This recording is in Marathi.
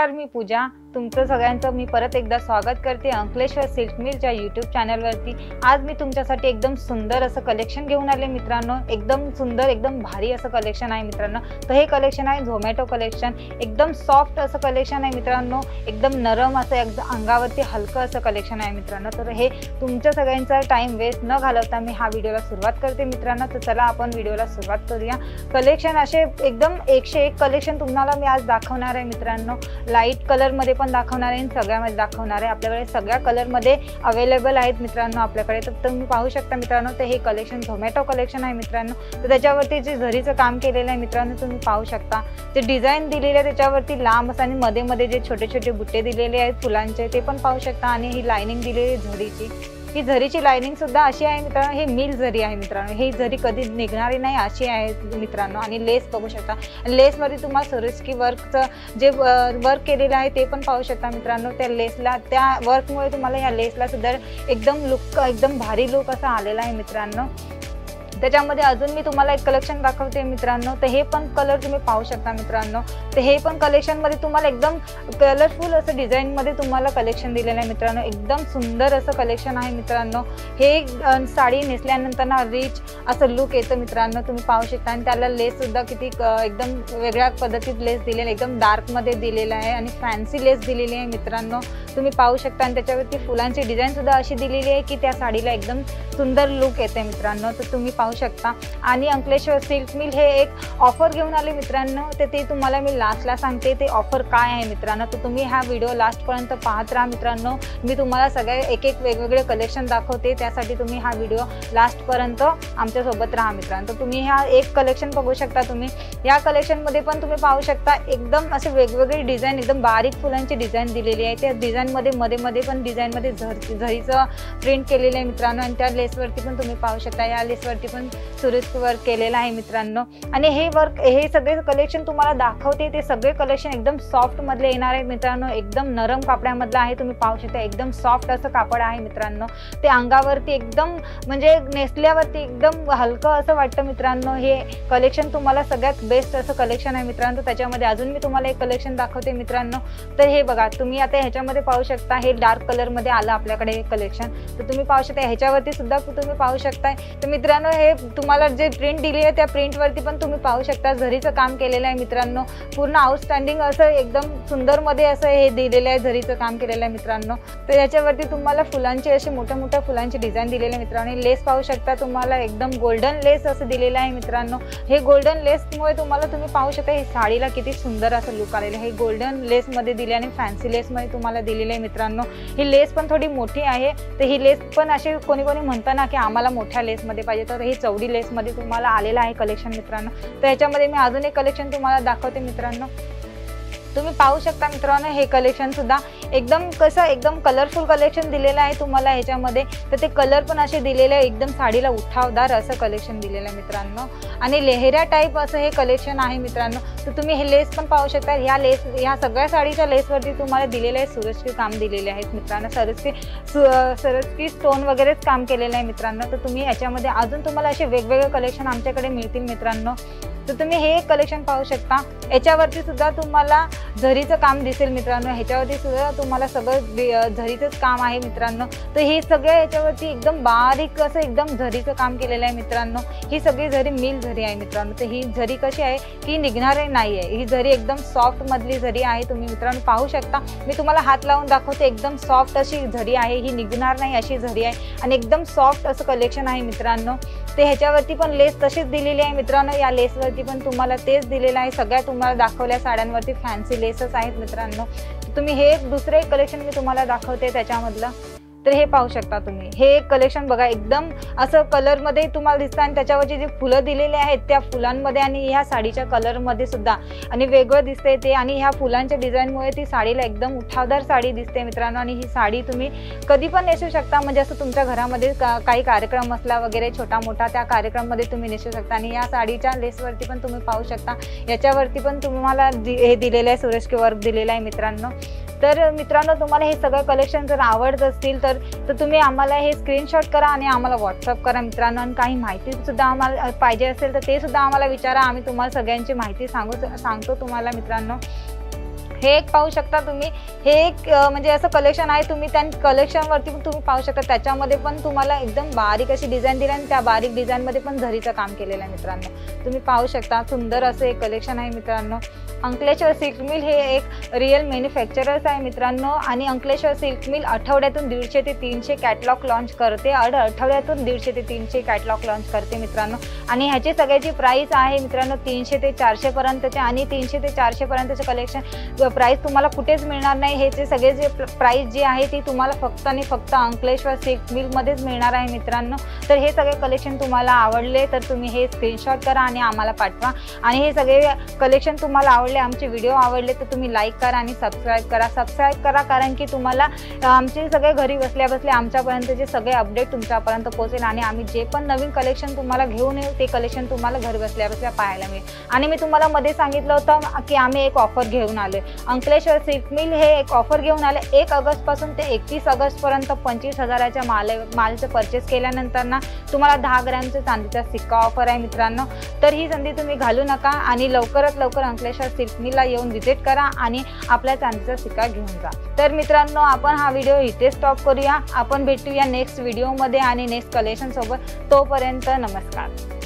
नमस्कार, मी पूजा. तुमचं सगळ्यांचं मी परत एकदा स्वागत करते अंकलेश्वर सिल्क मिलच्या यूट्यूब चॅनलवरती. आज मी तुमच्यासाठी एकदम सुंदर असं कलेक्शन घेऊन आले मित्रांनो. एकदम सुंदर, एकदम भारी असं कलेक्शन आहे मित्रांनो. तर हे कलेक्शन आहे झोमॅटो कलेक्शन. एकदम सॉफ्ट असं कलेक्शन आहे मित्रांनो. एकदम नरम असं, एकदम अंगावरती हलकं असं कलेक्शन आहे मित्रांनो. तर हे तुमच्या सगळ्यांचा टाइम वेस्ट न घालवता मी हा व्हिडिओला सुरुवात करते मित्रांनो. तर चला आपण व्हिडिओला सुरुवात करूया. कलेक्शन असे एकदम 101 कलेक्शन तुम्हाला मी आज दाखवणार आहे मित्रांनो. लाईट कलर मध्ये पण दाखवणार आहे, सगळ्यामध्ये दाखवणार आहे. आपल्याकडे सगळ्या कलर मध्ये अवेलेबल आहेत मित्रांनो आपल्याकडे. तर तुम्ही पाहू शकता मित्रांनो, तर हे कलेक्शन झोमॅटो कलेक्शन आहे मित्रांनो. तर त्याच्यावरती जे झरीचं काम केलेलं आहे मित्रांनो तुम्ही पाहू शकता. जे डिझाईन दिलेले आहे त्याच्यावरती लांब असं आणि मध्ये मध्ये जे छोटे छोटे बुट्टे दिलेले आहेत फुलांचे ते पण पाहू शकता. आणि ही लाइनिंग दिलेली झरीची, ही झरीची लाइनिंग सुद्धा अशी आहे मित्रांनो. हे मिल झरी आहे मित्रांनो. ही झरी कधी निघणारी नाही अशी आहे मित्रांनो. आणि लेस बघू शकता. लेस मध्ये तुम्हाला सरोस्की वर्कचं जे वर्क केलेलं आहे ते पण पाहू शकता मित्रांनो. त्या लेसला, त्या वर्कमुळे तुम्हाला ह्या लेसला सुद्धा एकदम लुक, एकदम भारी लुक असा आलेला आहे मित्रांनो. त्याच्यामध्ये अजून मी तुम्हाला एक कलेक्शन दाखवते मित्रांनो. तर हे पण कलर तुम्ही पाहू शकता मित्रांनो. तर हे पण कलेक्शन मध्ये तुम्हाला एकदम कलरफुल असं डिझाईन मध्ये तुम्हाला कलेक्शन दिलेलं आहे मित्रांनो. एकदम सुंदर असं कलेक्शन आहे मित्रांनो. हे साडी नेसल्यानंतर ना रिच असं लुक येतं मित्रांनो. तुम्ही पाहू शकता. आणि त्याला लेस सुद्धा किती एकदम वेगळ्या पद्धतीत लेस दिलेलं आहे. एकदम डार्क मध्ये दिलेलं आहे आणि फॅन्सी लेस दिलेली आहे मित्रांनो. तुम्ही पाहू शकता. आणि त्याच्यावरती फुलांची डिझाईन सुद्धा अशी दिलेली आहे की त्या साडीला एकदम सुंदर लुक येते मित्रांनो. तर तुम्ही पाहू शकता. आणि अंकलेश्वर सिल्क मिल हे एक ऑफर घेऊन आले मित्रांनो. तर ते तुम्हाला मी लास्टला सांगते ते ऑफर काय आहे मित्रांनो. तर तुम्ही हा व्हिडिओ लास्टपर्यंत पाहत राहा मित्रांनो. मी तुम्हाला सगळे एक एक वेगवेगळे कलेक्शन दाखवते. त्यासाठी तुम्ही हा व्हिडिओ लास्टपर्यंत आमच्यासोबत राहा मित्रांनो. तर तुम्ही हा एक कलेक्शन बघू शकता. तुम्ही या कलेक्शनमध्ये पण तुम्ही पाहू शकता एकदम असे वेगवेगळे डिझाईन, एकदम बारीक फुलांची डिझाईन दिलेली आहे. त्या डिझाईनमध्ये मध्ये पण डिझाईनमध्ये झरीचं प्रिंट केलेलं आहे मित्रांनो. आणि त्या लेसवरती पण तुम्ही पाहू शकता. या लेसवरती पण सुरेश वर्क केलेला आहे मित्रांनो. आणि हे वर्क, हे सगळे कलेक्शन तुम्हाला दाखवते ते सगळे कलेक्शन एकदम सॉफ्ट मधले येणार आहे मित्रांनो. एकदम नरम कापडामधलं आहे. तुम्ही पाहू शकता एकदम सॉफ्ट असं कापड आहे मित्रांनो. ते अंगावरती एकदम म्हणजे नेसल्यावरती एकदम हलकं असं वाटतं मित्रांनो. हे कलेक्शन तुम्हाला सगळ्यात बेस्ट असं कलेक्शन आहे मित्रांनो. त्याच्यामध्ये अजून मी तुम्हाला एक कलेक्शन दाखवते मित्रांनो. तर हे बघा, तुम्ही आता ह्याच्यामध्ये पाहू शकता. हे डार्क कलर मध्ये आलं आपल्याकडे हे कलेक्शन. तर तुम्ही पाहू शकता ह्याच्यावरती सुद्धा तुम्ही पाहू शकता. तर मित्रांनो हे तुम्हाला जे प्रिंट दिली आहे त्या प्रिंट वरती पण तुम्ही पाहू शकता झरीचं काम केलेलं आहे मित्रांनो. पूर्ण आउटस्टँडिंग असं एकदम सुंदर मध्ये असं हे दिलेलं आहे, झरीचं काम केलेलं आहे मित्रांनो. तर याच्यावरती तुम्हाला फुलांची अशी मोठ्या मोठ्या फुलांची डिझाईन दिलेली आहे मित्रांनो. लेस पाहू शकता. तुम्हाला एकदम गोल्डन लेस असं दिलेलं आहे मित्रांनो. हे गोल्डन लेसमुळे तुम्हाला, तुम्ही पाहू शकता ही साडीला किती सुंदर असं लुक आलेलं आहे. हे गोल्डन लेस मध्ये दिले आणि फॅन्सी लेस मध्ये तुम्हाला दिलेलं आहे मित्रांनो. ही लेस पण थोडी मोठी आहे. तर ही लेस पण असे कोणी कोणी म्हणता ना की आम्हाला मोठ्या लेस मध्ये पाहिजे, तर ही चौडी लेस मध्ये तुम्हाला आलेलं आहे कलेक्शन मित्रांनो. तर याच्यामध्ये मी अजून एक कलेक्शन तुम्हाला दाखवते मित्रांनो. तुम्ही पाहू शकता मित्रांनो हे कलेक्शन सुद्धा एकदम कसं, एकदम कलरफुल कलेक्शन दिलेलं आहे तुम्हाला ह्याच्यामध्ये. तर ते कलर पण असे दिलेले आहे, एकदम साडीला उठावदार असं कलेक्शन दिलेलं आहे मित्रांनो. आणि लेहऱ्या टाईप असं हे कलेक्शन आहे मित्रांनो. तर तुम्ही हे लेस पण पाहू शकता. ह्या लेस, ह्या सगळ्या साडीच्या लेसवरती तुम्हाला दिलेलं आहे सुरस्की काम दिलेले आहेत मित्रांनो. सरस्की स्टोन वगैरेच काम केलेलं आहे मित्रांनो. तर तुम्ही याच्यामध्ये अजून तुम्हाला असे वेगवेगळे कलेक्शन आमच्याकडे मिळतील मित्रांनो. तर तुम्ही हे एक कलेक्शन पाहू शकता. याच्यावरती सुद्धा तुम्हाला झरीचं काम दिसेल मित्रांनो. ह्याच्यावरती सुद्धा तुम्हाला सगळं झरीचंच काम आहे मित्रांनो. तर हे सगळ्या याच्यावरती एकदम बारीक असं एकदम झरीचं काम केलेलं आहे मित्रांनो. ही सगळी झरी मिल झरी आहे मित्रांनो. तर ही झरी कशी आहे की निघणार नाही आहे. ही झरी एकदम सॉफ्ट मधली झरी आहे. तुम्ही मित्रांनो पाहू शकता. मी तुम्हाला हात लावून दाखवते. एकदम सॉफ्ट अशी झरी आहे. ही निघणार नाही अशी झरी आहे. आणि एकदम सॉफ्ट असं कलेक्शन आहे मित्रांनो. ते ह्याच्यावरती पण लेस तशीच दिलेली आहे मित्रांनो. या लेसवरती पण तुम्हाला तेच दिलेलं आहे. सगळ्या तुम्हाला दाखवल्या साड्यांवरती फॅन्सी लेसच आहेत मित्रांनो. तुम्ही हे दुसरे एक कलेक्शन मी तुम्हाला दाखवते त्याच्यामधलं. तर हे पाहू शकता तुम्ही. हे एक कलेक्शन बघा, एकदम असं कलर मध्ये तुम्हाला दिसतं. आणि त्याच्यावरची जी फुलं दिलेली आहेत त्या फुलांमध्ये आणि ह्या साडीच्या कलर मध्ये सुद्धा आणि वेगळं दिसते ते. आणि ह्या फुलांच्या डिझाईनमुळे ती साडीला एकदम उठावदार साडी दिसते मित्रांनो. आणि ही साडी तुम्ही कधी पण नेसू शकता. म्हणजे असं तुमच्या घरामध्ये काही कार्यक्रम असला वगैरे छोटा मोठा, त्या कार्यक्रममध्ये तुम्ही नेसू शकता. आणि या साडीच्या लेसवरती पण तुम्ही पाहू शकता. याच्यावरती पण तुम्हाला हे दिलेलं आहे, सुरेश वर्क दिलेलं आहे मित्रांनो. तर मित्रांनो तुम्हाला हे सगळं कलेक्शन जर आवडत असतील तर तुम्ही आम्हाला हे स्क्रीनशॉट करा आणि आम्हाला व्हॉट्सअप करा मित्रांनो. आणि काही माहिती सुद्धा आम्हाला पाहिजे असेल तर ते सुद्धा आम्हाला विचारा. आम्ही तुम्हाला सगळ्यांची माहिती सांगतो तुम्हाला मित्रांनो. हे एक पाहू शकता तुम्ही, हे एक म्हणजे असं कलेक्शन आहे, तुम्ही त्या कलेक्शनवरती पण तुम्ही पाहू शकता, त्याच्यामध्ये पण तुम्हाला एकदम बारीक अशी डिझाईन दिली आणि त्या बारीक डिझाईनमध्ये पण झरीचं काम केलेलं आहे मित्रांनो. तुम्ही पाहू शकता सुंदर असं एक कलेक्शन आहे मित्रांनो. अंकलेश्वर सिल्क मिल हे एक रिअल मॅन्युफॅक्चरर्स आहे मित्रांनो आणि अंकलेश्वर सिल्क मिल आठवड्यातून 150 ते 300 कॅटलॉग लॉन्च करते. आठवड्यातून 150 ते 300 कॅटलॉग लॉन्च करते मित्रांनो. आणि ह्याची सगळ्याची प्राईस आहे मित्रांनो 300 ते 400 पर्यंतचे आणि 300 ते 400 पर्यंतचे कलेक्शन प्राईस तुम्हाला कुठेच मिळणार नाही. ह्याचे सगळे जे प्राईस जी आहे ती तुम्हाला फक्त आणि फक्त अंकलेश्वर सिल्क मिलमध्येच मिळणार आहे मित्रांनो. तर हे सगळे कलेक्शन तुम्हाला आवडले तर तुम्ही हे स्क्रीनशॉट करा आणि आम्हाला पाठवा. आणि हे सगळे कलेक्शन तुम्हाला आवडले, आमचे व्हिडिओ आवडले तर तुम्ही लाईक करा आणि सबस्क्राईब करा कारण की तुम्हाला आमचे सगळे घरी बसल्या बसल्या आमच्यापर्यंतचे सगळे अपडेट तुमच्यापर्यंत पोहोचेल आणि आम्ही जे पण नवीन कलेक्शन तुम्हाला घेऊन येऊ ते कलेक्शन तुम्हाला घरी बसल्या बसल्या पाहायला मिळेल. आणि मी तुम्हाला मध्ये सांगितलं होतं की आम्ही एक ऑफर घेऊन आलोय. अंकलेश्वर सिल्क मिल हे एक ऑफर घेऊन आले 1 ऑगस्ट पासून ते 31 ऑगस्ट पर्यंत 25,000च्या मालचं परचेस केल्यानंतर ना तुम्हाला 10 ग्रॅमचा चांदीचा सिक्का ऑफर आहे मित्रांनो. तर ही संधी तुम्ही घालू नका आणि लवकरात लवकर अंकलेश्वर सिल्क मिलला येऊन व्हिजिट करा आणि आपल्या चांदीचा सिक्का घेऊन जा. तर मित्रांनो आपण हा व्हिडिओ इथे स्टॉप करूया. आपण भेटूया नेक्स्ट व्हिडिओमध्ये आणि नेक्स्ट कलेक्शन सोबत. तोपर्यंत नमस्कार.